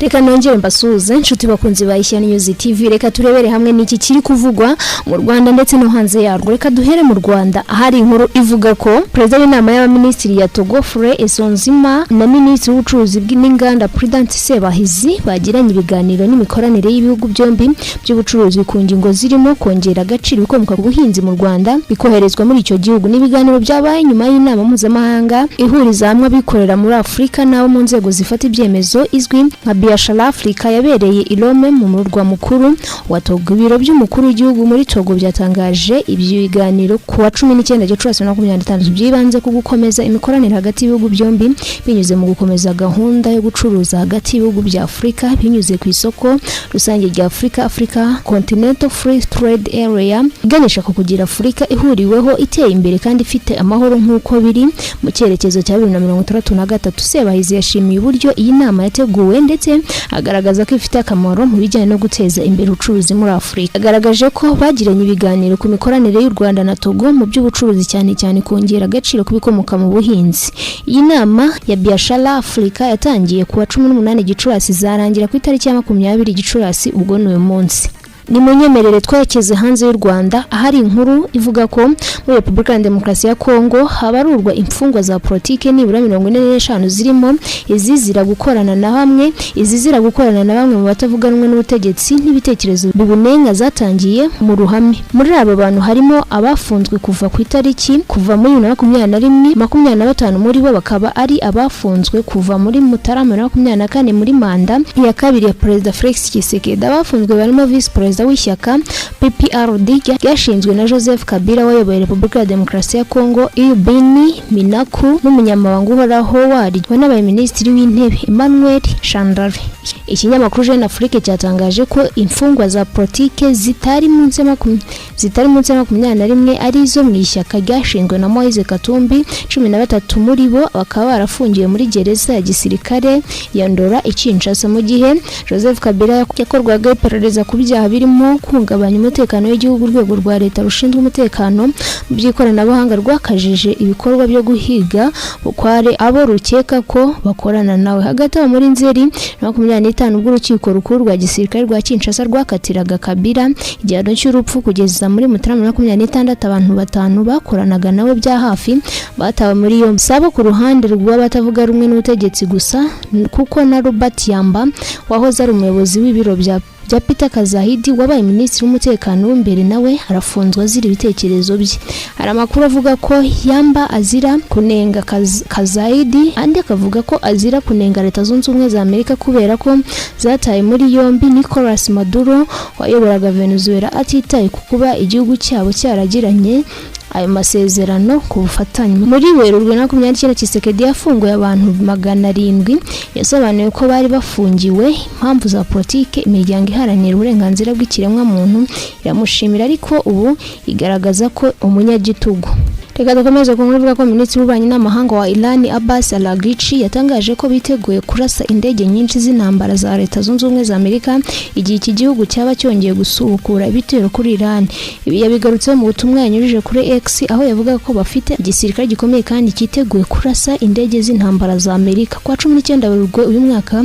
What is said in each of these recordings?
Reka nongere mbasuhuze inshuti bakunzi ba Ishyano News TV. Reka turebere hamwe n'iki kiri kuvugwa mu Rwanda ndetse no hanze yarwo. Reka duhere mu Rwanda ahari inkuru ivuga ko Perezida w'inama y'abaminisitiri ya Togo Frere Esonzima na Minisitiri w'ubucuruzi bw'inganda Prudence Sebahizi bagiranye ibiganiro n'imikoranire y'ibihugu byombi by'ubucuruzi ku ngingo zirimo kongera agaciro ibikomoka ku buhinzi mu Rwanda bikoherezwa muri icyo gihugu. N'ibiganiro byabaye nyuma y'inama mpuzamahanga ihuriza hamwe abikorera muri Afurika n'abo mu nzego zifata ibyemezo izwi nka byakomeje Afrika yabereye i Rome mu murwa mukuru wa Togo. Ibiro by'umukuru w'igihugu muri Togo byatangaje ibyo biganiro ku wa 19 Gicurasi 2025 byibanze ku gukomeza imikoranire hagati y'ibihugu byombi binyuze mu gukomeza gahunda yo gucuruza hagati y'ibihugu bya Afrika binyuze ku isoko rusange rya Africa Continental Free Trade Area iganisha ku kugira Afrika ihuriweho iteye imbere kandi ifite amahoro nk'uko biri mu cyerekezo cya 2033. Sebahizi yashimiye uburyo iyi nama yateguwe ndetse agaragaza ko ifite akamaro mu bijyanye no guteza imbere ubucuruzi muri Afrika. Agaragaje ko bagiranye ibiganiro ku mikoranire y'u Rwanda na Togo mu by'ubucuruzi cyane kongera agaciro kubikomoka mu buhinzi. Iyi nama ya Biashara Afrika yatangiye ku wa 18 Gicurasi zarangira ku itariki ya 20 Gicurasi ubwo n'uyu munsi. Ni munyemerere twekeze hanze y'u Rwanda ahari inkuru ivuga ko muri Repubulika ya Demokarasi ya Kongo habarurwa imfungwa za politike nibura 45 zirimo izizira gukorana na bamwe mu batavuga rumwe n'ubutegetsi n'ibitekerezo bibunenga zatangiye mu ruhame. Muri abo bantu harimo abafunzwe kuva muri 2021 25 muri bo bakaba ari abafunzwe kuva muri Mutarama 2024 muri manda ya kabiri ya Perezida Felix Tshisekedi. Abafunzwe barimo Vice President w'ishyaka PPRD ryashinzwe na Joseph Kabila wayoboye Repubulika ya Demokarasi ya Kongo, Ibini Minaku n'umunyamabanga uhoraho waryo n'abaye minisitiri w'intebe Emmanuel Shandari. Ikinyamakuru Jeune Afrique cyatangaje ko imfungwa za politike zitari munsi ya 21 ari zo mu ishyaka ryashinzwe na Moise Katumbi. 13 muri bo bakaba barafungiwe muri gereza ya gisirikare ya Ndora Kinshasa mu gihe Joseph Kabila yakorwaga iperereza ku byaha birimo kungabanya umutekano w'igihugu. Urwego rwa leta rushinzwe umutekano mu by'ikoranabuhanga rwakajije ibikorwa byo guhiga bukware abo rukeka ko bakorana nawe. Hagati aho muri Nzeri 25 ubwo urukiko rukuru rwa gisirikare rwa Kinshasa rwakatiraga Kabila igihano cy'urupfu kugeza muri Mutarama 26 abantu 5 bakoranaga nawe bya hafi batawe muri yo sabo ku ruhande rw'abatavuga rumwe n'ubutegetsi gusa kuko na Robert Yamba wahoze ari umuyobozi w'ibiro bya Peter Kazahidi wabaye minisitiri w'umutekano w'imbere nawe arafunzwa azira ibitekerezo bye. Hari amakuru avuga ko Yamba azira kunenga Kazahidi andi akavuga ko azira kunenga Leta Zunze Ubumwe za Amerika kubera ko zataye muri yombi Nicolas Maduro wayoboraga Venezuela atitaye ku kuba igihugu cyabo cyaragiranye ayo masezerano ku bufatanye. Muri Werurwe 2019 Tshisekedi yafunguye abantu 700 yasobanuye ko bari bafungiwe impamvu za politike. Imiryango iharanira uburenganzira bw'ikiremwa muntu iramushimira ariko ubu igaragaza ko umunyagitugu. Reka dukomeze kumvuga ko Minisitiri w'Ububanyi n'Amahanga wa Iran Abbas Araghchi yatangaje ko biteguye kurasa indege nyinshi z'intambara za Leta Zunze Ubumwe za Amerika igihe iki gihugu cyaba cyongeye gusubukura ibitero kuri Iran. Ibi yabigarutseho mu butumwa yanyujije kuri X aho yavuga ko bafite igisirikare gikomeye kandi cyiteguye kurasa indege z'intambara za Amerika. Kwa 19 Werurwe uyu mwaka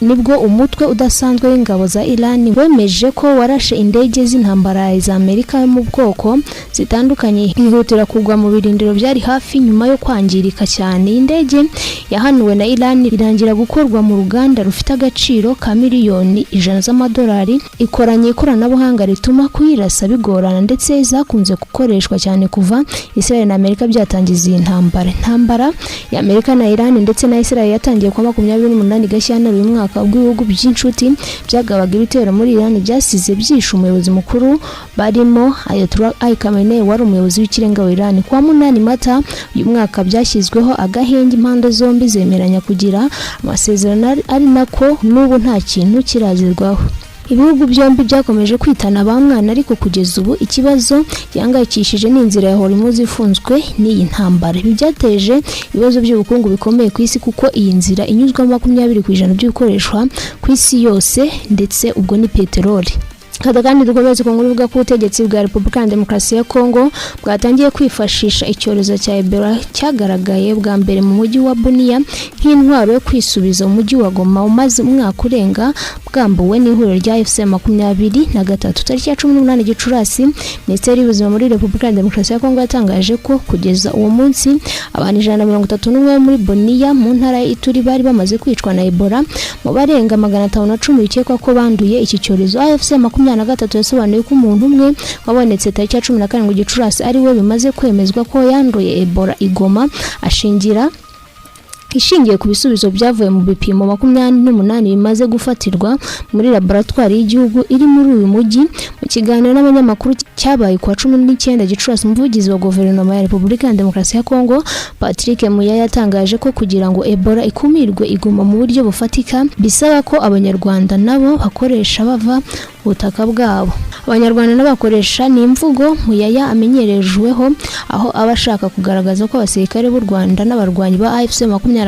nibwo umutwe udasanzwe w'ingabo za Iran wemeje ko warashe indege z'intambara za Amerika mu bwoko zitandukanye ihutira kugwa mu birindiro byari hafi nyuma yo kwangirika cyane. Indege yahanuwe na Iran irangira gukorwa mu ruganda rufite agaciro ka miliyoni 100 z'amadolari ikoranye ikoranabuhanga rituma kuyirasa bigorana ndetse zakunze gukoreshwa cyane kuva Israel na Amerika byatangiza iyi ntambara ya Amerika na Iran ndetse na Israel yatangiye kwa 28 Gashyantare uyu mwaka. Ubw'ibihugu by'inshuti byagabaga ibitero muri Iran byasize byishe umuyobozi mukuru barimo Ayatollah Ali Khamenei wari umuyobozi w'ikirenga wa Iran. Kwa 8 Mata uyu mwaka byashyizweho agahenge impande zombi zemeranya kugira amasezerano ari nako n'ubu nta kintu kirazirwaho. Ibihugu byombi byakomeje kwitana bamwana ariko kugeza ubu ikibazo gihangayikishije n'inzira ya Hormuz ifunzwe n'iyi ntambara. Ibi byateje ibibazo by'ubukungu bikomeye ku isi kuko iyi nzira inyuzwamo 20% by'ukoreshwa ku isi yose ndetse ubwo ni peteroli. kandi dukomeze ku nkuru ivuga ko ubutegetsi bwa Repubulika ya Demokarasi ya Kongo bwatangiye kwifashisha icyorezo cya Ebola cyagaragaye bwa mbere mu mujyi wa Bunia nk'intwaro yo kwisubiza umujyi wa Goma umaze umwaka urenga bwambuwe n'ihuriro rya FC 23 tariki ya 18 Gicurasi. Minisiteri y'ubuzima muri Repubulika ya Demokarasi ya Kongo yatangaje ko kugeza uwo munsi abantu 131 muri Bunia mu ntara ya Ituri bari bamaze kwicwa na Ebola, mu barenga 510 bikekwa ko banduye iki cyorezo. FC 23 yasobanuye ko umuntu umwe wabonetse tariki ya 17 Gicurasi ari we bimaze kwemezwa ko yanduye Ebola igoma, ishingiye ku bisubizo byavuye mu bipimo 28 bimaze gufatirwa muri laboratoire y'igihugu iri muri uyu mujyi. Mu kiganiro n'abanyamakuru cyabaye kwa 19 Gicurasi, umuvugizi wa guverinoma ya Repubulika ya Demokarasi ya Kongo Patrick Muya yatangaje ko kugira ngo Ebola ikumirwe iguma mu buryo bufatika bisaba ko abanyarwanda nabo bakoresha bava ubutaka bwabo. Abanyarwanda n'abakoresha ni imvugo Muyaya amenyerejweho, aho abashaka kugaragaza ko abasirikare b'u Rwanda n'abarwanyi ba AFC 23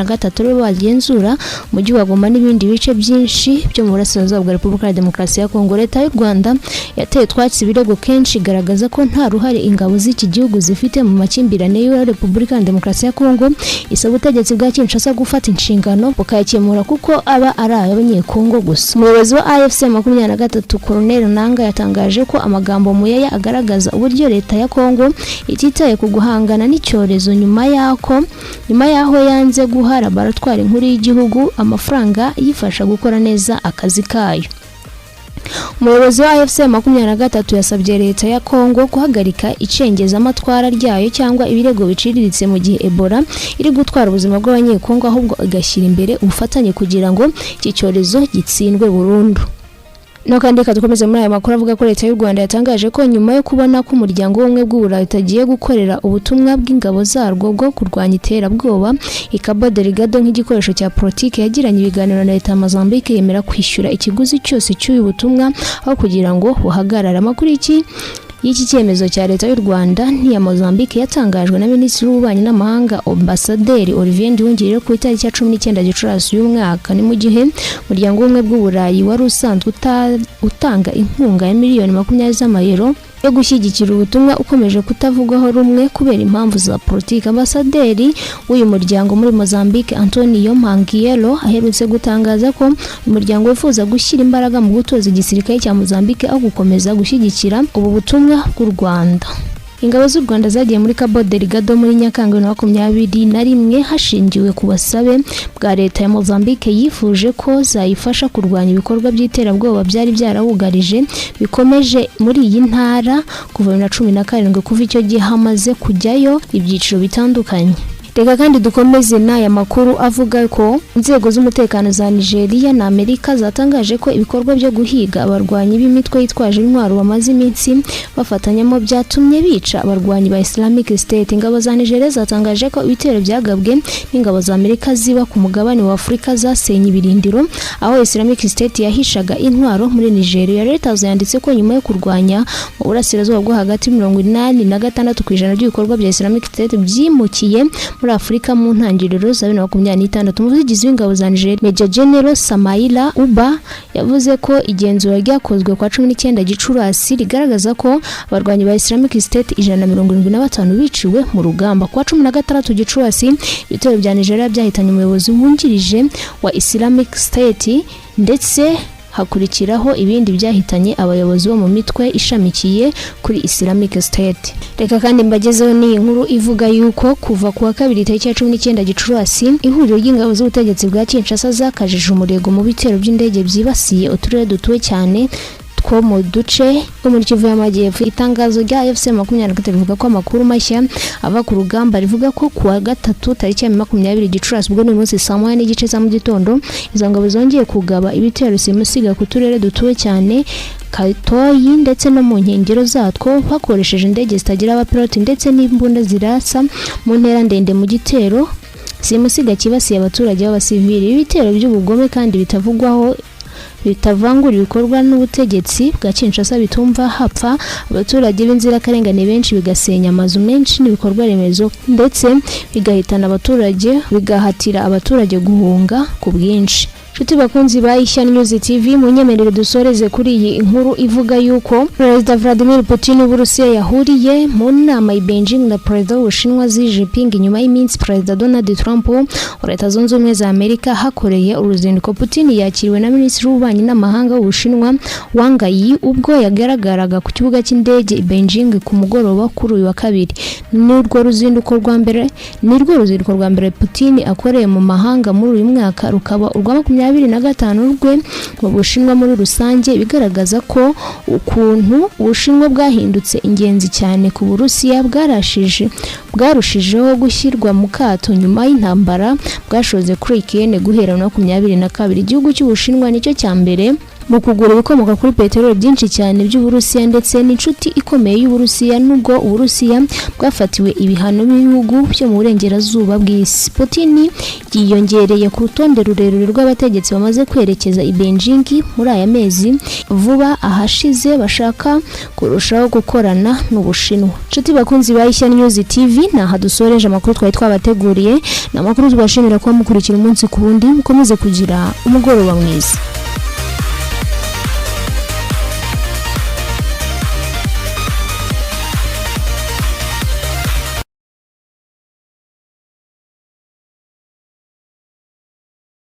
bagenzura umujyi wa Goma n'ibindi bice byinshi byo mu burasirazuba bwa Repubulika ya Demokarasi ya Kongo. Leta y'u Rwanda yateye twatsi ibirego kenshi igaragaza ko nta ruhare ingabo z'iki gihugu zifite mu makimbirane y'u Repubulika ya Demokarasi ya Kongo. Isaba ubutegetsi bwa Kinshasa gufata inshingano bukayakemura kuko aba ari abanyekongo gusa. Umuyobozi wa AFC 23 Colonel Nanga yatangaje ko amagambo Muyaya agaragaza uburyo leta ya Kongo ititaye ku guhangana n'icyorezo nyuma yaho yanze guha laboratoire nkuru y'igihugu amafaranga yifasha gukora neza akazi kayo. Umuyobozi wa AFC 23 yasabye leta ya Kongo guhagarika icengeza amatwara ryayo cyangwa ibirego biciriritse mu gihe Ebola iri gutwara ubuzima bw'abanyekongo, ahubwo igashyira imbere ubufatanye kugira ngo iki cyorezo gitsindwe burundu. No kandi dukomeze muri aya makuru avuga ko leta y'u Rwanda yatangaje ko nyuma yo kubona ko umuryango w'ubumwe bw'Uburayi utagiye gukorera ubutumwa bw'ingabo zarwo bwo kurwanya iterabwoba Cabo Delgado nk'igikoresho cya politiki, yagiranye ibiganiro na leta ya Mozambique yemera kwishyura ikiguzi cyose cy'uyu butumwa aho kugira ngo buhagarare. Amakuru y'iki cyemezo cya leta y'u Rwanda n'iya Mozambique yatangajwe na Minisitiri w'Ububanyi n'Amahanga Ambasaderi Olivier Nduhungire ku itariki ya 19 Gicurasi uyu mwaka. Ni mu gihe umuryango w'ubumwe bw'Uburayi wari usanzwe utanga inkunga ya miliyoni 20 z'amayero yo gushyigikira ubutumwa ukomeje kutavugwaho rumwe kubera impamvu za politiki. Ambasaderi w'uyu muryango muri Mozambique Antonio Mangiero aherutse gutangaza ko umuryango wifuza gushyira imbaraga mu gutoza igisirikare cya Mozambique aho gukomeza gushyigikira ubu butumwa bw'u Rwanda. Ingabo z'u Rwanda zagiye muri Cabo Delgado muri Nyakanga 2021 hashingiwe ku basabe bwa leta ya Mozambique yifuje ko zayifasha kurwanya ibikorwa by'iterabwoba byari byarabugarije bikomeje muri iyi ntara kuva 2017 kuva icyo gihe hamaze kujyayo ibyiciro bitandukanye. Reka kandi dukomeze n'aya makuru avuga ko inzego z'umutekano za Nigeria na Amerika zatangaje ko ibikorwa byo guhiga abarwanyi b'imitwe yitwaje intwaro bamaze iminsi bafatanyamo byatumye bica abarwanyi ba Islamic State. Ingabo za Nigeria zatangaje ko ibitero byagabwe n'ingabo za Amerika ziba ku mugabane wa Afurika zasenye ibirindiro aho Islamic State yahishaga intwaro muri Nigeria. Leta yanditse ko nyuma yo kurwanya mu burasirazuba bwo hagati 86% by'ibikorwa bya Islamic State byimukiye muri Afurika mu ntangiriro za 2026. Umuvugizi w'ingabo za Nigeria Major General Samaila Uba yavuze ko igenzura ryakozwe kwa 19 Gicurasi rigaragaza ko abarwanyi ba Islamic State 175 biciwe mu rugamba. Kwa 16 Gicurasi ibitero bya Nigeria byahitanye umuyobozi wungirije wa Islamic State ndetse hakurikiraho ibindi byahitanye abayobozi bo mu mitwe ishamikiye kuri Islamic State. Reka kandi mbagezeho ni inkuru ivuga yuko kuva kuwa 2 tariki ya 19 Gicurasi ihuriro ry'ingabo z'ubutegetsi bwa Kinshasa zakajije umurego mu bitero by'indege byibasiye uturere dutuwe cyane two mu duce two muri Kivu y'Amajyepfo. Itangazo rya FC 23 rivuga ko amakuru mashya ava ku rugamba rivuga ko kuwa 3 tariki ya 20 Gicurasi ubwo ni umunsi saa 1 n'igice za mu gitondo izo ngabo zongeye kugaba ibitero simusiga ku turere dutuwe cyane Katoyi ndetse no mu nkengero zatwo bakoresheje indege zitagira abapilote ndetse n'imbunda zirasa mu ntera ndende mu gitero simusiga kibasiye abaturage b'abasivili. Ibitero by'ubugome kandi bitavangura ibikorwa n'ubutegetsi bwa Kinshasa bitumva hapfa abaturage b'inzirakarengane benshi, bigasenya amazu menshi n'ibikorwa remezo ndetse bigahitana abaturage, bigahatira abaturage guhunga ku bwinshi. Nshuti bakunzi ba Ishya News TV, munyemerere dusoreze kuri iyi inkuru ivuga yuko Perezida Vladimir Putin w'Uburusiya yahuriye mu nama i Beijing na Perezida w'Ubushinwa Xi Jinping nyuma y'iminsi Perezida Donald Trump wa Leta Zunze Ubumwe za Amerika hakoreye uruzinduko. Putin yakiriwe na Minisitiri w'Ububanyi n'Amahanga w'Ubushinwa Wang Yi ubwo yagaragaraga ku kibuga cy'indege i Beijing ku mugoroba kuri uyu wa kabiri. Nirwo ruzinduko rwa mbere Putin akoreye mu mahanga muri uyu mwaka, rukaba urwa 25 rwe mu Bushinwa muri rusange, bigaragaza ko ukuntu Ubushinwa bwahindutse ingenzi cyane ku Burusiya bwarushijeho gushyirwa mu kato nyuma y'intambara bwashoze kuri Ukraine guhera na 22. Igihugu cy'Ubushinwa nicyo cya mbere mu kugura ibikomoka kuri peteroli byinshi cyane by'Uburusiya ndetse n'inshuti ikomeye y'Uburusiya, nubwo Uburusiya bwafatiwe ibihano n'ibihugu byo mu burengerazuba bw'isi. Putin yiyongereye ku rutonde rurerure rw'abategetsi bamaze kwerekeza i Beijing muri aya mezi vuba ahashize bashaka kurushaho gukorana n'Ubushinwa. Nshuti bakunzi ba Ishya News TV, naha dusoreje amakuru twari twabateguriye. N'amakuru tubashimira kuba mukurikira umunsi ku wundi, mukomeze kugira umugoroba mwiza.